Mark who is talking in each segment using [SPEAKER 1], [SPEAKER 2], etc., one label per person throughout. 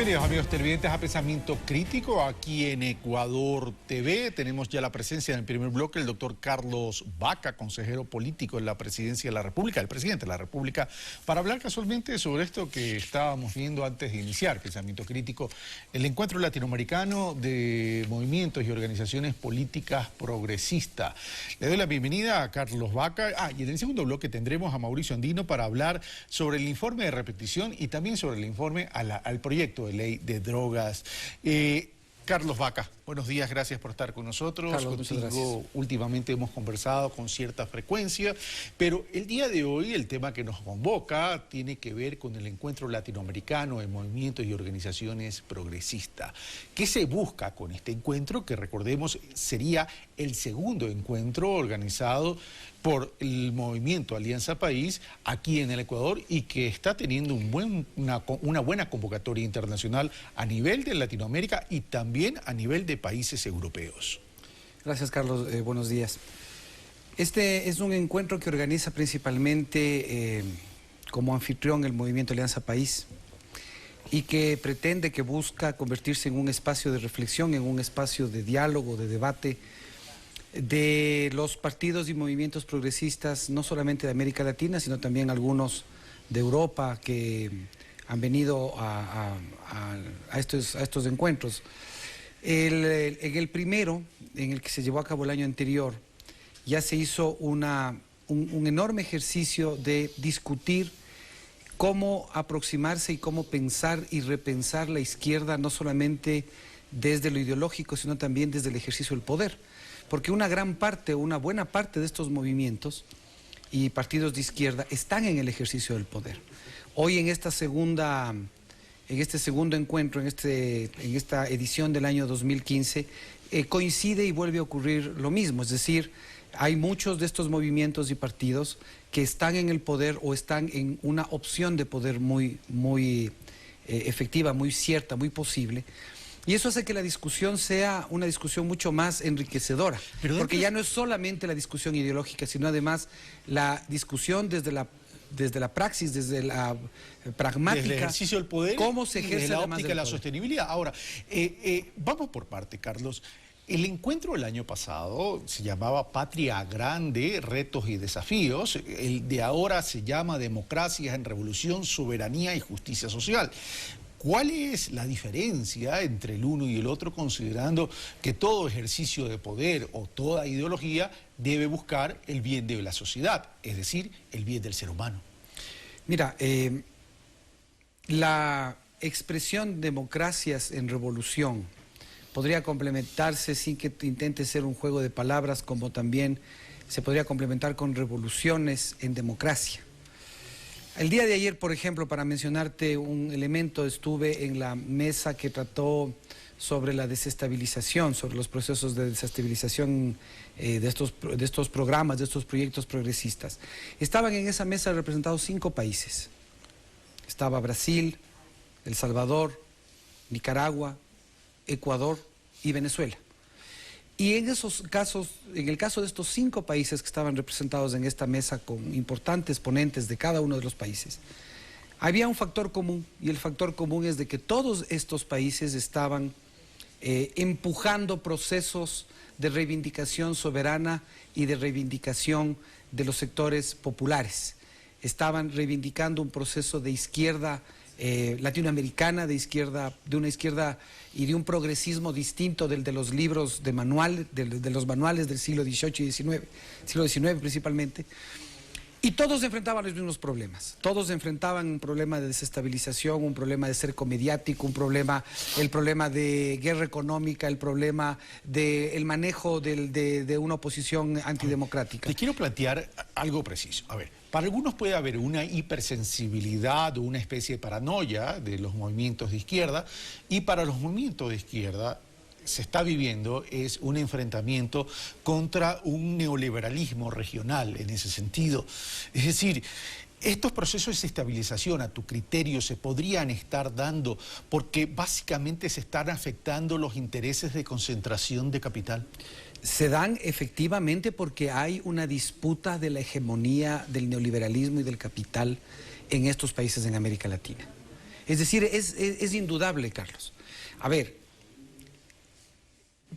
[SPEAKER 1] Bienvenidos amigos televidentes a Pensamiento Crítico aquí en Ecuador TV. Tenemos ya la presencia en el primer bloque del doctor Carlos Vaca, consejero político en la presidencia de la República, el presidente de la República, para hablar casualmente sobre esto que estábamos viendo antes de iniciar Pensamiento Crítico, el encuentro latinoamericano de movimientos y organizaciones políticas progresistas. Le doy la bienvenida a Carlos Vaca. Y en el segundo bloque tendremos a Mauricio Andino para hablar sobre el informe de repetición y también sobre el informe al proyecto de ley de drogas. Carlos Vaca, buenos días, gracias por estar con nosotros.
[SPEAKER 2] Carlos, muchas gracias.
[SPEAKER 1] Últimamente hemos conversado con cierta frecuencia, pero el día de hoy el tema que nos convoca tiene que ver con el encuentro latinoamericano de movimientos y organizaciones progresistas. ¿Qué se busca con este encuentro? Que recordemos sería el segundo encuentro organizado por el movimiento Alianza País aquí en el Ecuador y que está teniendo una buena convocatoria internacional a nivel de Latinoamérica y también a nivel de países europeos.
[SPEAKER 2] Gracias, Carlos. Buenos días. Este es un encuentro que organiza principalmente como anfitrión el movimiento Alianza País y que pretende, que busca convertirse en un espacio de reflexión, en un espacio de diálogo, de debate de los partidos y movimientos progresistas, no solamente de América Latina, sino también algunos de Europa que han venido a estos encuentros. En el primero, en el que se llevó a cabo el año anterior, ya se hizo un enorme ejercicio de discutir cómo aproximarse y cómo pensar y repensar la izquierda, no solamente desde lo ideológico, sino también desde el ejercicio del poder. Porque una buena parte de estos movimientos y partidos de izquierda están en el ejercicio del poder. Hoy en este segundo encuentro, en esta edición del año 2015, coincide y vuelve a ocurrir lo mismo. Es decir, hay muchos de estos movimientos y partidos que están en el poder o están en una opción de poder muy efectiva, muy cierta, muy posible. Y eso hace que la discusión sea una discusión mucho más enriquecedora, porque ya no es solamente la discusión ideológica, sino además la discusión desde la praxis, desde la pragmática.
[SPEAKER 1] Desde el ejercicio del poder,
[SPEAKER 2] cómo se ejerce
[SPEAKER 1] desde la óptica de la sostenibilidad. Ahora, vamos por parte, Carlos. El encuentro del año pasado se llamaba Patria Grande, Retos y Desafíos. El de ahora se llama Democracias en Revolución, Soberanía y Justicia Social. ¿Cuál es la diferencia entre el uno y el otro, considerando que todo ejercicio de poder o toda ideología debe buscar el bien de la sociedad, es decir, el bien del ser humano?
[SPEAKER 2] Mira, la expresión democracias en revolución podría complementarse, sin que intente ser un juego de palabras, como también se podría complementar con revoluciones en democracia. El día de ayer, por ejemplo, para mencionarte un elemento, estuve en la mesa que trató sobre la desestabilización, sobre los procesos de desestabilización de estos programas, de estos proyectos progresistas. Estaban en esa mesa representados 5 países. Estaba Brasil, El Salvador, Nicaragua, Ecuador y Venezuela. Y en esos casos, en el caso de estos 5 países que estaban representados en esta mesa con importantes ponentes de cada uno de los países, había un factor común, y el factor común es de que todos estos países estaban empujando procesos de reivindicación soberana y de reivindicación de los sectores populares. Estaban reivindicando un proceso de izquierda latinoamericana, de una izquierda y de un progresismo distinto del de los libros de los manuales del siglo XVIII y XIX, siglo XIX principalmente. Y todos enfrentaban los mismos problemas. Todos enfrentaban un problema de desestabilización, un problema de cerco mediático, el problema de guerra económica, el problema del manejo de una oposición antidemocrática.
[SPEAKER 1] Te quiero plantear algo preciso. A ver, para algunos puede haber una hipersensibilidad o una especie de paranoia de los movimientos de izquierda, y para los movimientos de izquierda se está viviendo es un enfrentamiento contra un neoliberalismo regional en ese sentido. Es decir, estos procesos de desestabilización, a tu criterio, se podrían estar dando porque básicamente se están afectando los intereses de concentración de capital.
[SPEAKER 2] Se dan efectivamente porque hay una disputa de la hegemonía del neoliberalismo y del capital en estos países en América Latina. Es decir, es indudable, Carlos. A ver,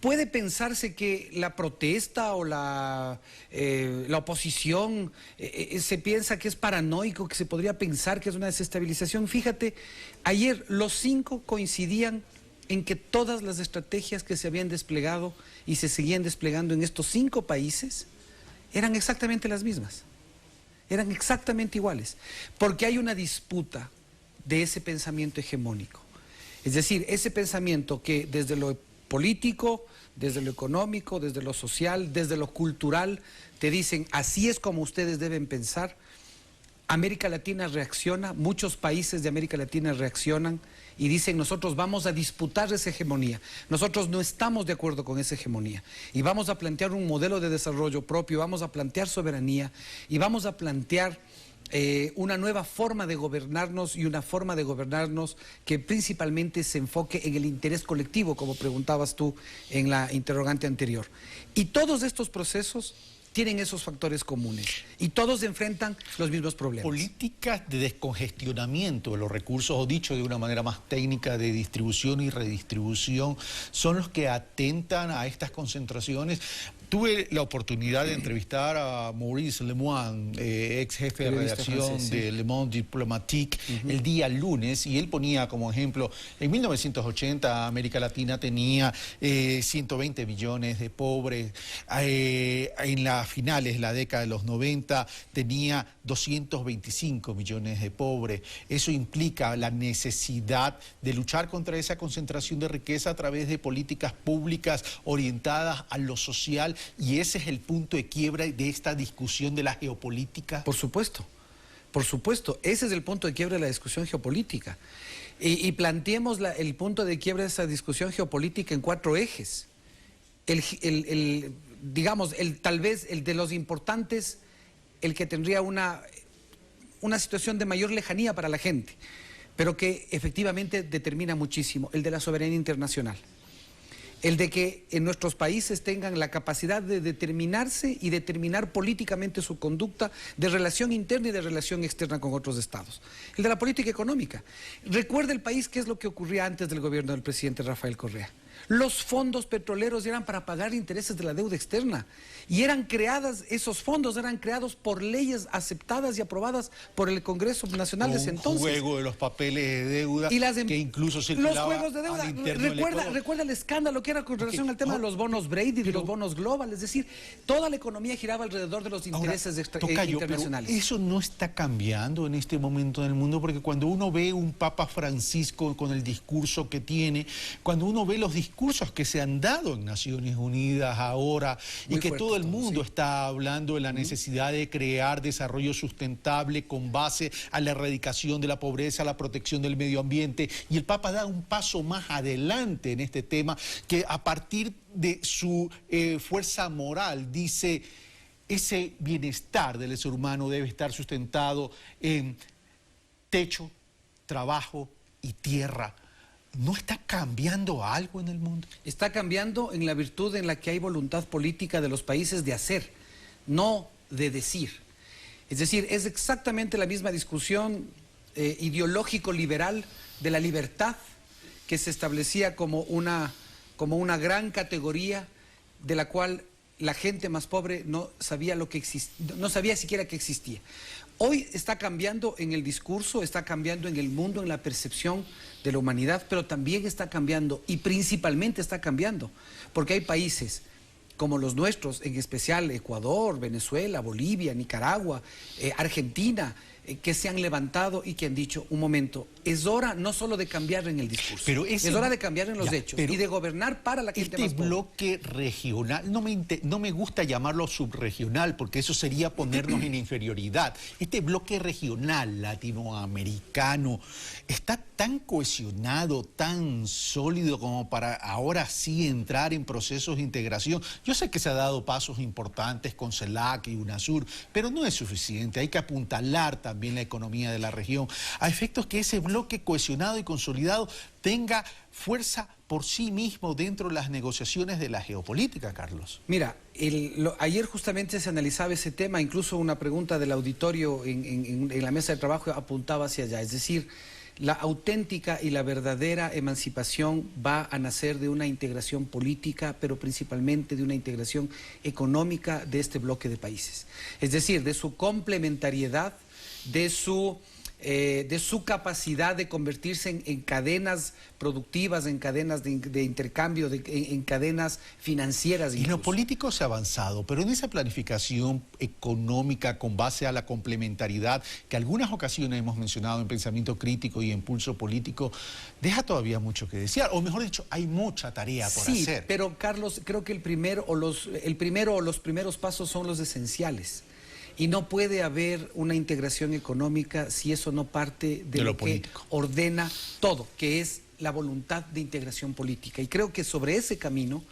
[SPEAKER 2] puede pensarse que la protesta o la oposición se piensa que es paranoico, que se podría pensar que es una desestabilización. Fíjate, ayer los 5 coincidían en que todas las estrategias que se habían desplegado y se seguían desplegando en estos 5 países eran exactamente las mismas, eran exactamente iguales, porque hay una disputa de ese pensamiento hegemónico. Es decir, ese pensamiento que desde lo político, desde lo económico, desde lo social, desde lo cultural, te dicen, así es como ustedes deben pensar. América Latina reacciona, muchos países de América Latina reaccionan y dicen, nosotros vamos a disputar esa hegemonía, nosotros no estamos de acuerdo con esa hegemonía y vamos a plantear un modelo de desarrollo propio, vamos a plantear soberanía y vamos a plantear una nueva forma de gobernarnos y una forma de gobernarnos que principalmente se enfoque en el interés colectivo, como preguntabas tú en la interrogante anterior. Y todos estos procesos tienen esos factores comunes y todos enfrentan los mismos problemas.
[SPEAKER 1] Políticas de descongestionamiento de los recursos, o dicho de una manera más técnica, de distribución y redistribución, son los que atentan a estas concentraciones. Tuve la oportunidad de entrevistar a Maurice Lemoine, ex jefe de redacción francés, de Le Monde Diplomatique, el día lunes, y él ponía como ejemplo, en 1980 América Latina tenía 120 millones de pobres, en las finales de la década de los 90 tenía 225 millones de pobres. Eso implica la necesidad de luchar contra esa concentración de riqueza a través de políticas públicas orientadas a lo social. ¿Y ese es el punto de quiebra de esta discusión de la geopolítica?
[SPEAKER 2] Por supuesto, ese es el punto de quiebra de la discusión geopolítica. Y planteemos el punto de quiebra de esa discusión geopolítica en 4 ejes. Digamos, tal vez el de los importantes, el que tendría una situación de mayor lejanía para la gente, pero que efectivamente determina muchísimo, el de la soberanía internacional. El de que en nuestros países tengan la capacidad de determinarse y determinar políticamente su conducta de relación interna y de relación externa con otros estados. El de la política económica. Recuerda el país qué es lo que ocurría antes del gobierno del presidente Rafael Correa. Los fondos petroleros eran para pagar intereses de la deuda externa y esos fondos eran creados por leyes aceptadas y aprobadas por el Congreso Nacional de ese entonces.
[SPEAKER 1] Un juego de los papeles de deuda que incluso circulaba.
[SPEAKER 2] Los juegos de deuda. Recuerda el escándalo que era con relación al tema de los bonos Brady y de los bonos Global. Es decir, toda la economía giraba alrededor de los intereses internacionales.
[SPEAKER 1] Pero eso no está cambiando en este momento en el mundo, porque cuando uno ve un Papa Francisco con el discurso que tiene, cuando uno ve los discursos que se han dado en Naciones Unidas ahora y que todo el mundo está hablando de la necesidad de crear desarrollo sustentable con base a la erradicación de la pobreza, a la protección del medio ambiente, y el Papa da un paso más adelante en este tema, que a partir de su fuerza moral dice: ese bienestar del ser humano debe estar sustentado en techo, trabajo y tierra. ¿No está cambiando algo en el mundo?
[SPEAKER 2] Está cambiando en la virtud en la que hay voluntad política de los países de hacer, no de decir. Es decir, es exactamente la misma discusión ideológico-liberal de la libertad que se establecía como una gran categoría de la cual la gente más pobre no sabía siquiera que existía. Hoy está cambiando en el discurso, está cambiando en el mundo, en la percepción de la humanidad, pero también está cambiando, y principalmente está cambiando, porque hay países como los nuestros, en especial Ecuador, Venezuela, Bolivia, Nicaragua, Argentina, que se han levantado y que han dicho: un momento, es hora no solo de cambiar en el discurso, es hora de cambiar en los hechos y de gobernar para la gente más pobre.
[SPEAKER 1] Bloque regional, no me gusta llamarlo subregional, porque eso sería ponernos en inferioridad. Este bloque regional latinoamericano está tan cohesionado, tan sólido como para ahora sí entrar en procesos de integración. Yo sé que se ha dado pasos importantes con CELAC y UNASUR, pero no es suficiente. Hay que apuntalar también la economía de la región, a efectos que ese bloque cohesionado y consolidado tenga fuerza por sí mismo dentro de las negociaciones de la geopolítica, Carlos.
[SPEAKER 2] Mira, ayer justamente se analizaba ese tema, incluso una pregunta del auditorio en la mesa de trabajo apuntaba hacia allá. Es decir, la auténtica y la verdadera emancipación va a nacer de una integración política, pero principalmente de una integración económica de este bloque de países. Es decir, de su complementariedad, de su capacidad de convertirse en cadenas productivas, en cadenas de intercambio, en cadenas financieras.
[SPEAKER 1] Y lo político se ha avanzado, pero en esa planificación económica con base a la complementariedad, que algunas ocasiones hemos mencionado en pensamiento crítico y en pulso político, deja todavía mucho que desear, o mejor dicho, hay mucha tarea por hacer.
[SPEAKER 2] Sí, pero Carlos, creo que el primero o los primeros pasos son los esenciales. Y no puede haber una integración económica si eso no parte de lo que político ordena todo, que es la voluntad de integración política. Y creo que sobre ese camino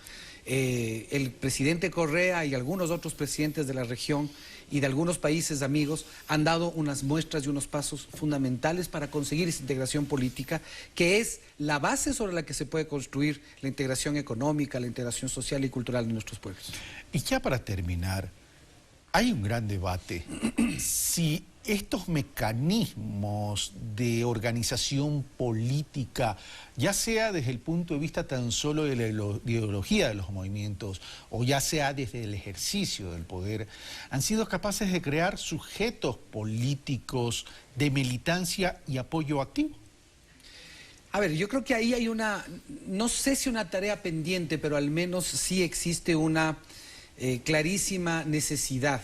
[SPEAKER 2] el presidente Correa y algunos otros presidentes de la región y de algunos países amigos han dado unas muestras y unos pasos fundamentales para conseguir esa integración política, que es la base sobre la que se puede construir la integración económica, la integración social y cultural de nuestros pueblos.
[SPEAKER 1] Y ya para terminar, hay un gran debate si estos mecanismos de organización política, ya sea desde el punto de vista tan solo de la ideología de los movimientos o ya sea desde el ejercicio del poder, han sido capaces de crear sujetos políticos de militancia y apoyo activo.
[SPEAKER 2] A ver, yo creo que ahí hay no sé si una tarea pendiente, pero al menos sí existe una clarísima necesidad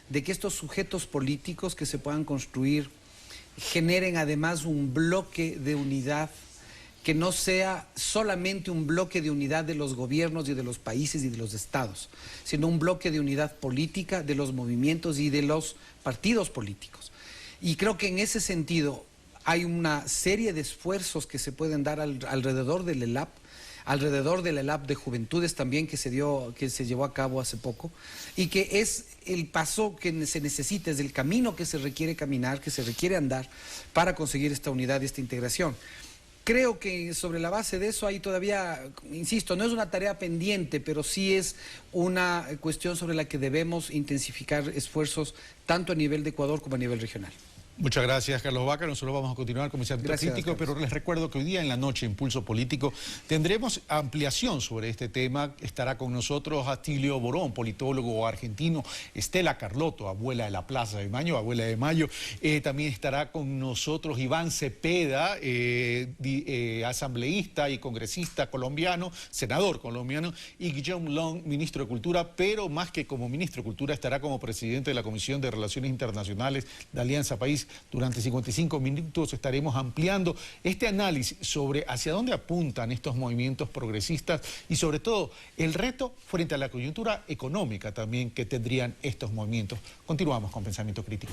[SPEAKER 2] de que estos sujetos políticos que se puedan construir generen además un bloque de unidad que no sea solamente un bloque de unidad de los gobiernos y de los países y de los estados, sino un bloque de unidad política de los movimientos y de los partidos políticos. Y creo que en ese sentido hay una serie de esfuerzos que se pueden dar alrededor del ELAP, alrededor del ELAP de Juventudes también que se llevó a cabo hace poco, y que es el paso que se necesita, es el camino que se requiere caminar, que se requiere andar para conseguir esta unidad y esta integración. Creo que sobre la base de eso hay todavía, insisto, no es una tarea pendiente, pero sí es una cuestión sobre la que debemos intensificar esfuerzos tanto a nivel de Ecuador como a nivel regional.
[SPEAKER 1] Muchas gracias, Carlos Vaca. Nosotros vamos a continuar con Pensamiento Crítico, pero les recuerdo que hoy día en la noche, en Pulso Político, tendremos ampliación sobre este tema. Estará con nosotros Atilio Borón, politólogo argentino, Estela Carlotto, abuela de la Plaza de Mayo, abuela de Mayo. También estará con nosotros Iván Cepeda, asambleísta y congresista colombiano, senador colombiano, y Guillaume Long, ministro de Cultura, pero más que como ministro de Cultura, estará como presidente de la Comisión de Relaciones Internacionales de Alianza País. Durante 55 minutos estaremos ampliando este análisis sobre hacia dónde apuntan estos movimientos progresistas y sobre todo el reto frente a la coyuntura económica también que tendrían estos movimientos. Continuamos con Pensamiento Crítico.